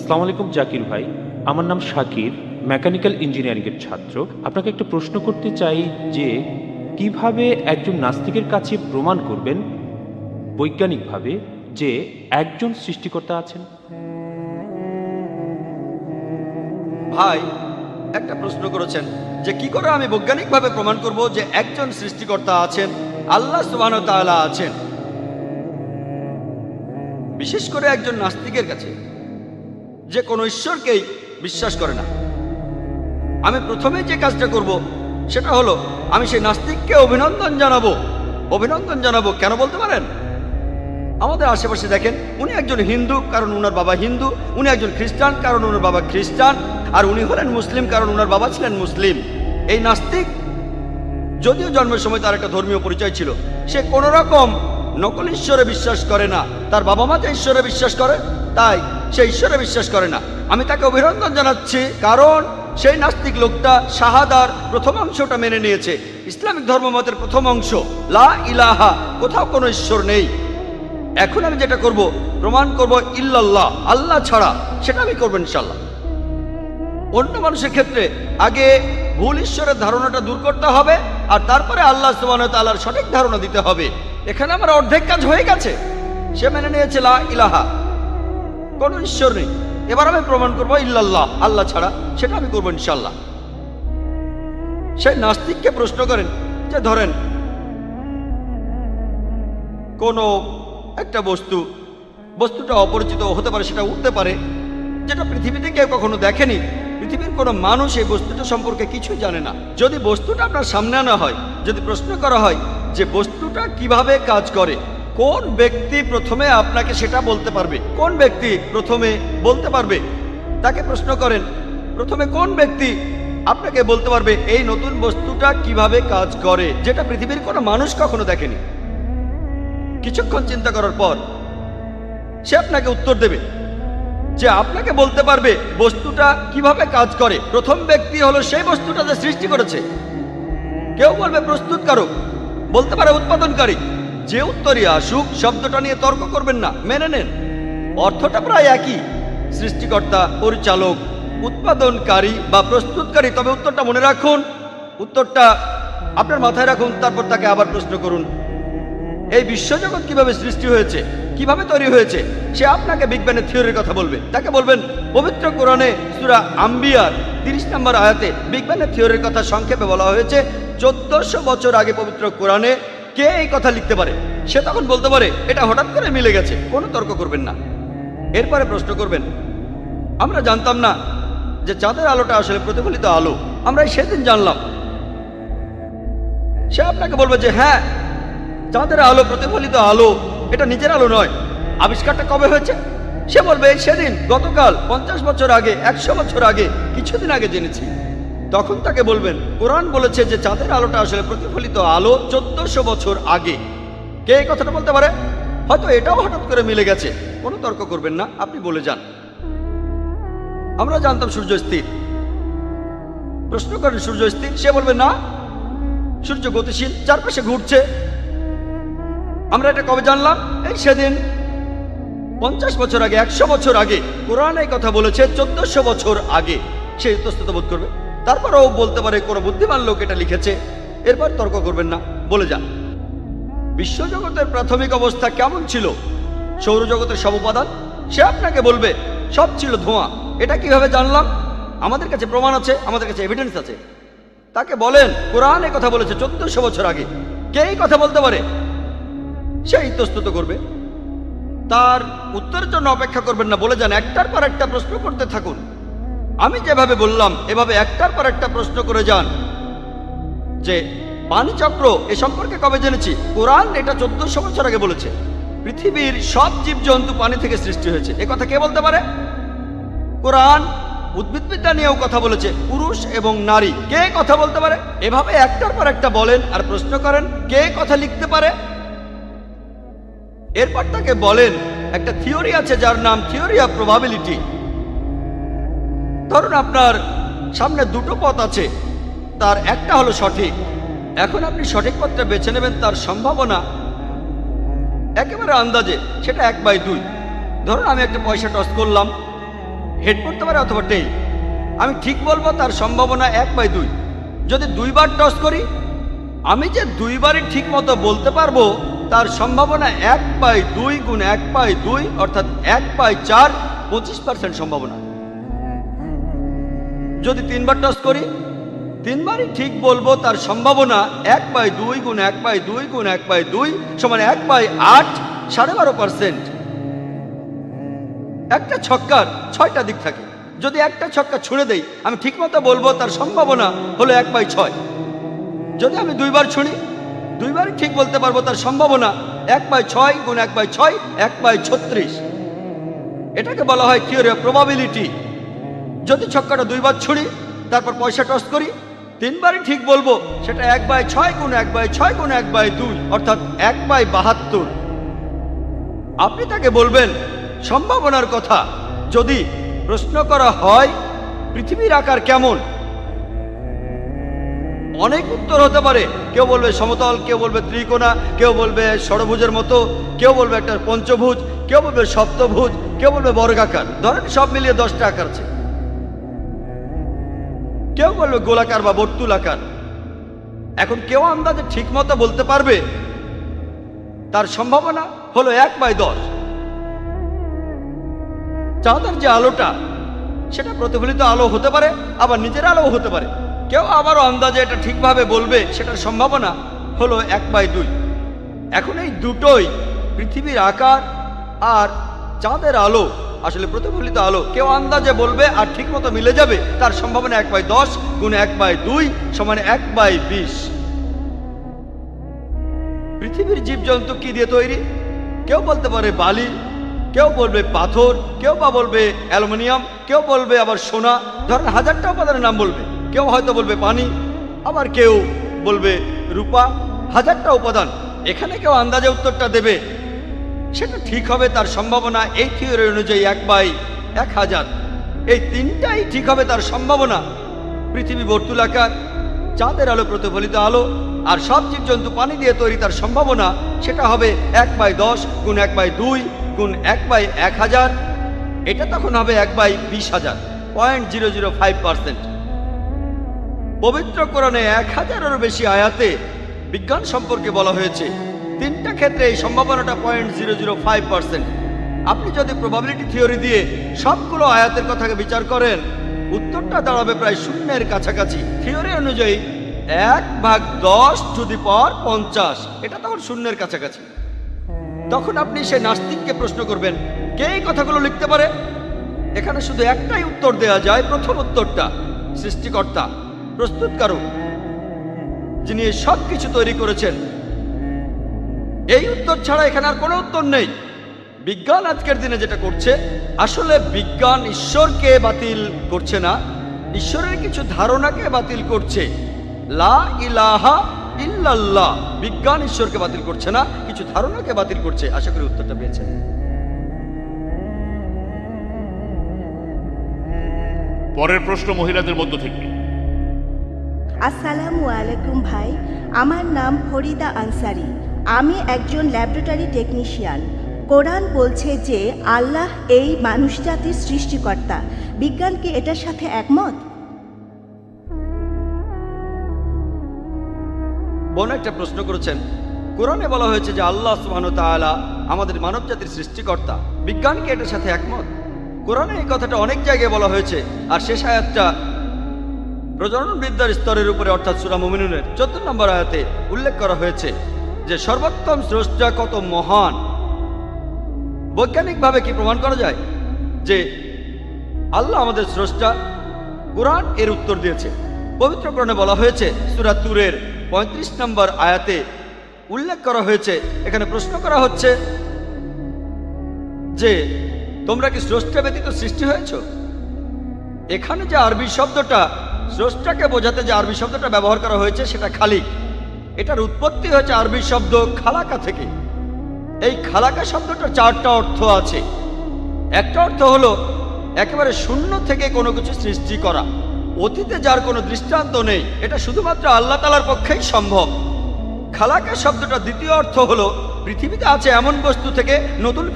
আসসালামু আলাইকুম জাকির ভাই, আমার নাম শাকির, মেকানিক্যাল ইঞ্জিনিয়ারিংয়ের ছাত্র। আপনাকে একটা প্রশ্ন করতে চাই যে কিভাবে একজন নাস্তিকের কাছে প্রমাণ করবেন বৈজ্ঞানিকভাবে যে একজন সৃষ্টিকর্তা আছেন? ভাই একটা প্রশ্ন করেছেন যে কি করে আমি বৈজ্ঞানিকভাবে প্রমাণ করব যে একজন সৃষ্টিকর্তা আছেন, আল্লাহ সুবহানাহু ওয়া তাআলা আছেন, বিশেষ করে একজন নাস্তিকের কাছে যে কোনো ঈশ্বরকেই বিশ্বাস করে না। আমি প্রথমে যে কাজটা করব সেটা হলো আমি সেই নাস্তিককে অভিনন্দন জানাবো। কেন বলতে পারেন? আমাদের আশেপাশে দেখেন, উনি একজন হিন্দু কারণ উনার বাবা হিন্দু, উনি একজন খ্রিস্টান কারণ উনার বাবা খ্রিস্টান, আর উনি হলেন মুসলিম কারণ উনার বাবা ছিলেন মুসলিম। এই নাস্তিক যদিও জন্মের সময় তার একটা ধর্মীয় পরিচয় ছিল, সে কোন রকম নকল ঈশ্বরে বিশ্বাস করে না। তার বাবা মা যে ঈশ্বরে বিশ্বাস করে তাই সে ঈশ্বরে বিশ্বাস করে না। আমি তাকে অভিনন্দন জানাচ্ছি কারণ সেই নাস্তিক লোকটা শাহাদার প্রথম অংশটা মেনে নিয়েছে। ইসলামিক ধর্মমতের প্রথম অংশ লা ইলাহা, কোথাও কোনো ঈশ্বর নেই। এখন আমি যেটা করব, প্রমাণ করব ইল্লাল্লাহ, আল্লাহ ছাড়া, সেটা আমি করবো ইনশাল্লাহ। অন্য মানুষের ক্ষেত্রে আগে ভুল ঈশ্বরের ধারণাটা দূর করতে হবে আর তারপরে আল্লাহ সুবহানাহু ওয়া তাআলার সঠিক ধারণা দিতে হবে। এখানে আমার অর্ধেক কাজ হয়ে গেছে। সে মেনে নিয়েছে লা ইলাহা, কোনো ঈশ্বর নেই। এবার আমি প্রমাণ করব ইল্লাল্লাহ, আল্লাহ ছাড়া, সেটা আমি করবো ইনশাল্লাহ। সেই নাস্তিককে প্রশ্ন করেন যে ধরেন কোনো একটা বস্তুটা অপরিচিত হতে পারে, সেটা উঠতে পারে, যেটা পৃথিবীতে কেউ কখনো দেখেনি, পৃথিবীর কোনো মানুষ এই বস্তুটা সম্পর্কে কিছুই জানে না। যদি বস্তুটা আপনার সামনে আনা হয়, যদি প্রশ্ন করা হয় যে বস্তুটা কিভাবে কাজ করে, কোন ব্যক্তি প্রথমে আপনাকে সেটা বলতে পারবে? কোন ব্যক্তি প্রথমে বলতে পারবে? তাকে প্রশ্ন করেন, প্রথমে কোন ব্যক্তি আপনাকে বলতে পারবে এই নতুন বস্তুটা কিভাবে কাজ করে, যেটা পৃথিবীর কোনো মানুষ কখনো দেখেনি? কিছুক্ষণ চিন্তা করার পর সে আপনাকে উত্তর দেবে যে আপনাকে বলতে পারবে বস্তুটা কিভাবে কাজ করে প্রথম ব্যক্তি হলো সেই বস্তুটা যে সৃষ্টি করেছে। কেউ বলবে প্রস্তুতকারক, বলতে পারে উৎপাদনকারী। যে উত্তরই আসুক, শব্দটা নিয়ে তর্ক করবেন না, মেনে নেন। অর্থটা প্রায় একই, সৃষ্টিকর্তা, পরিচালক, উৎপাদনকারী বা প্রস্তুতকারী। তবে উত্তরটা মনে রাখুন, উত্তরটা আপনার মাথায় রাখুন, তারপর তাকে আবার প্রশ্ন করুন এই বিশ্বজগৎ কিভাবে সৃষ্টি হয়েছে, কিভাবে তৈরি হয়েছে। সে আপনাকে বিজ্ঞানের থিওরির কথা বলবে। তাকে বলবেন পবিত্র কোরআনে সূরা আম্বিয়ার 30 নম্বর আয়াতে বিজ্ঞানের থিওরির কথা সংক্ষেপে বলা হয়েছে। 1400 বছর আগে পবিত্র কোরআনে কে এই কথা লিখতে পারে? সে তখন বলতে পারে এটা হঠাৎ করে মিলে গেছে। কোনো তর্ক করবেন না। এরপরে প্রশ্ন করবেন, আমরা জানতাম না যে চাঁদের আলোটা আসলে প্রতিফলিত আলো, আমরা সেদিন জানলাম। সে আপনাকে বলবে যে হ্যাঁ, চাঁদের আলো প্রতিফলিত আলো, এটা নিজের আলো নয়। আবিষ্কারটা কবে হয়েছে? সে বলবে সেদিন, গতকাল, 50 বছর আগে, 100 বছর আগে, কিছুদিন আগে জেনেছি। তখন তাকে বলবেন কোরআন বলেছে যে চাঁদের আলোটা আসলে প্রতিফলিত আলো 1400 বছর আগে। কে এই কথাটা বলতে পারে? হয়তো এটাও হঠাৎ করে মিলে গেছে। কোনো তর্ক করবেন না, আপনি বলে যান আমরা জানতাম সূর্য স্থির। প্রশ্ন করেন সূর্য স্থির? সে বলবে না, সূর্য গতিশীল, চারপাশে ঘুরছে। আমরা এটা কবে জানলাম? এই সেদিন, 50 বছর আগে, 100 বছর আগে। কোরআন এই কথা বলেছে 1400 বছর আগে। সে ইতস্তত বোধ করবে। তারপরেও বলতে পারে কোনো বুদ্ধিমান লোক এটা লিখেছে। এরপর তর্ক করবেন না, বলে যান বিশ্বজগতের প্রাথমিক অবস্থা কেমন ছিল, সৌরজগতের সব উপাদান। সে আপনাকে বলবে সব ছিল ধোঁয়া। এটা কিভাবে জানলাম? আমাদের কাছে প্রমাণ আছে, আমাদের কাছে এভিডেন্স আছে। তাকে বলেন কোরআন এই কথা বলেছে 1400 বছর আগে। কে এই কথা বলতে পারে? সে ইতস্তত করবে। তার উত্তরের জন্য অপেক্ষা করবেন না, বলে যান একটার পর একটা প্রশ্ন করতে থাকুন। আমি যেভাবে বললাম এভাবে একটার পর একটা প্রশ্ন করে যান যে পানিচক্র এ সম্পর্কে কবে জেনেছি? কোরআন এটা 1400 বছর আগে বলেছে। পৃথিবীর সব জীবজন্তু পানি থেকে সৃষ্টি হয়েছে। এ কথা কে বলতে পারে? কোরআন উদ্ভিদবিদ্যা নিয়েও কথা বলেছে, পুরুষ এবং নারী। কে কথা বলতে পারে? এভাবে একটার পর একটা বলেন আর প্রশ্ন করেন কে কথা লিখতে পারে। এরপর তাকে বলেন একটা থিওরি আছে যার নাম থিওরি অফ প্রবাবিলিটি। ধরুন আপনার সামনে দুটো পথ আছে, তার একটা হলো সঠিক। এখন আপনি সঠিক পথটা বেছে নেবেন, তার সম্ভাবনা একেবারে আন্দাজে সেটা 1/2। ধরুন আমি একটা পয়সা টস করলাম, হেড পড়তে পারে অথবা টেইল। আমি ঠিক বলবো তার সম্ভাবনা 1/2। যদি 2বার টস করি, আমি যে 2বারই ঠিক মতো বলতে পারবো তার সম্ভাবনা 1/2 গুণ 1/2 অর্থাৎ 1/4, 25% সম্ভাবনা। যদি 3বার টস করি, 3বারই ঠিক বলবো তার সম্ভাবনা 1/2 গুণ 1/2 গুণ 1/2 সমান 1/8, 12.5%। একটা ছক্কার 6টা দিক থাকে। যদি একটা ছক্কা ছুঁড়ে দেই, আমি ঠিক মতো বলবো তার সম্ভাবনা হলো 1/6। যদি আমি 2বার ছুঁড়ি, 2বারই ঠিক বলতে পারবো তার সম্ভাবনা 1/6 গুণ 1/6, 1/36। এটাকে বলা হয় থিওরি অফ প্রবাবিলিটি। যদি ছক্কাটা 2বার ছুঁড়ি, তারপর পয়সা টস করি, 3বারই ঠিক বলবো সেটা 1/6 গুণ 1/6 গুণ 1/2 অর্থাৎ 1/72। আপনি তাকে বলবেন সম্ভাবনার কথা। যদি প্রশ্ন করা হয় পৃথিবীর আকার কেমন, অনেক উত্তর হতে পারে। কেউ বলবে সমতল, কেউ বলবে ত্রিকোণা, কেউ বলবে ষড়ভুজের মতো, কেউ বলবে একটা পঞ্চভুজ, কেউ বলবে সপ্তভুজ, কেউ বলবে বর্গাকার। ধরেন সব মিলিয়ে 10টা আকার আছে। কেউ বলবে গোলাকার বা বর্তুলাকার। এখন কেউ আন্দাজে ঠিক মতো বলতে পারবে তার সম্ভাবনা হলো 1/10। চাঁদের যে আলোটা, সেটা প্রতিফলিত আলো হতে পারে, আবার নিজের আলো হতে পারে। কেউ আবারও আন্দাজে এটা ঠিকভাবে বলবে সেটার সম্ভাবনা হলো 1/2। এখন এই দুটোই পৃথিবীর আকার আর চাঁদের আলো, আসলে প্রতিফলিত আলো, কেউ আন্দাজে বলবে আর ঠিক মতো মিলে যাবে তার সম্ভাবনা 1/10 গুণ 1/2 সমান 1/20। পৃথিবীর জীবজন্তু কি দিয়ে তৈরি? কেউ বলতে পারে বালি, কেউ বলবে পাথর, কেউ বা বলবে অ্যালুমিনিয়াম, কেউ বলবে আবার সোনা। ধরেন 1000টা উপাদানের নাম বলবে। কেউ হয়তো বলবে পানি, আবার কেউ বলবে রূপা। 1000টা উপাদান, এখানে কেউ আন্দাজে উত্তরটা দেবে সেটা ঠিক হবে তার সম্ভাবনা এই থিওরি অনুযায়ী 1/1000। এই তিনটাই ঠিক হবে তার সম্ভাবনা। পৃথিবী বর্তুলাকার, চাঁদের আলো প্রতিফলিত আলো, আর সব জীবজন্তু পানি দিয়ে তৈরি, তার সম্ভাবনা সেটা হবে 1/10 গুণ 1/2 গুণ 1/1000। এটা তখন হবে 1/20000, 0.005%। পবিত্র কোরআনে 1000-এরও বেশি আয়াতে বিজ্ঞান সম্পর্কে বলা হয়েছে। 3টা ক্ষেত্রে এই সম্ভাবনাটা 0.005%। আপনি যদি প্রবাবিলিটি থিওরি দিয়ে সবগুলো আয়াতের কথাকে বিচার করেন, উত্তরটা দাঁড়াবে প্রায় শূন্যের কাছাকাছি। থিওরি অনুযায়ী 1/10⁻50, এটা তখন শূন্যের কাছাকাছি। তখন আপনি সে নাস্তিককে প্রশ্ন করবেন, কে এই কথাগুলো লিখতে পারে? এখানে শুধু একটাই উত্তর দেওয়া যায়। প্রথম উত্তরটা সৃষ্টিকর্তা, প্রস্তুতকারক, যিনি সব কিছু তৈরি করেছেন। এই উত্তর ছাড়া এখানে আর কোনো উত্তর নেই। বিজ্ঞান আজকের দিনে যেটা করছে, আসলে বিজ্ঞান ঈশ্বরকে বাতিল করছে না, ঈশ্বরের কিছু ধারণাকে বাতিল করছে। লা ইলাহা ইল্লাল্লাহ, বিজ্ঞান ঈশ্বরকে বাতিল করছে না, কিছু ধারণাকে বাতিল করছে। আশা করি উত্তরটা পেয়েছেন। পরের প্রশ্ন মহিলাদের মধ্য থেকে। আসসালামু আলাইকুম ভাই, আমার নাম ফরিদা আনসারি। আমি একজন ল্যাবরেটরি টেকনিশিয়ান। কোরআন বলছে যে আল্লাহ এই মানুষজাতির সৃষ্টিকর্তা। বিজ্ঞান কি এটার সাথে একমত? বোন একটা প্রশ্ন করেছেন। কোরআনে বলা হয়েছে যে আল্লাহ সুবহানাহু ওয়া তাআলা আমাদের মানবজাতির সৃষ্টিকর্তা। বিজ্ঞান কি এটার সাথে একমত? কোরআনে এই কথাটা অনেক জায়গায় বলা হয়েছে। আর শেষ আয়াতটা প্রজনন বিদ্যার স্তরের উপরে, অর্থাৎ সূরা মুমিনুনের 14 নম্বর আয়াতে উল্লেখ করা হয়েছে যে সর্বোত্তম স্রষ্টা কত মহান। বৈজ্ঞানিকভাবে কি প্রমাণ করা যায় যে আল্লাহ আমাদের স্রষ্টা? কোরআন এর উত্তর দিয়েছে। পবিত্র কোরআনে বলা হয়েছে, সূরা তুরের 35 নম্বর আয়াতে উল্লেখ করা হয়েছে। এখানে প্রশ্ন করা হচ্ছে যে তোমরা কি স্রষ্টা ব্যতীত সৃষ্টি হয়েছ? এখানে যে আরবি শব্দটা, স্রষ্টাকে বোঝাতে যে আরবি শব্দটা ব্যবহার করা হয়েছে সেটা খালিক। এটার উৎপত্তি হয়েছে আরবি শব্দ খালাকা থেকে। এই খালাকা শব্দটার 4টা অর্থ আছে। একটা অর্থ হলো একেবারে শূন্য থেকে কোনো কিছু সৃষ্টি করা। অতীতে যার কোনো দৃষ্টান্ত নেই, এটা শুধুমাত্র আল্লাহ তাআলার পক্ষেই সম্ভব। খালাকা শব্দটার দ্বিতীয় অর্থ হলো পৃথিবীতে আছে এমন বস্তু থেকে নতুন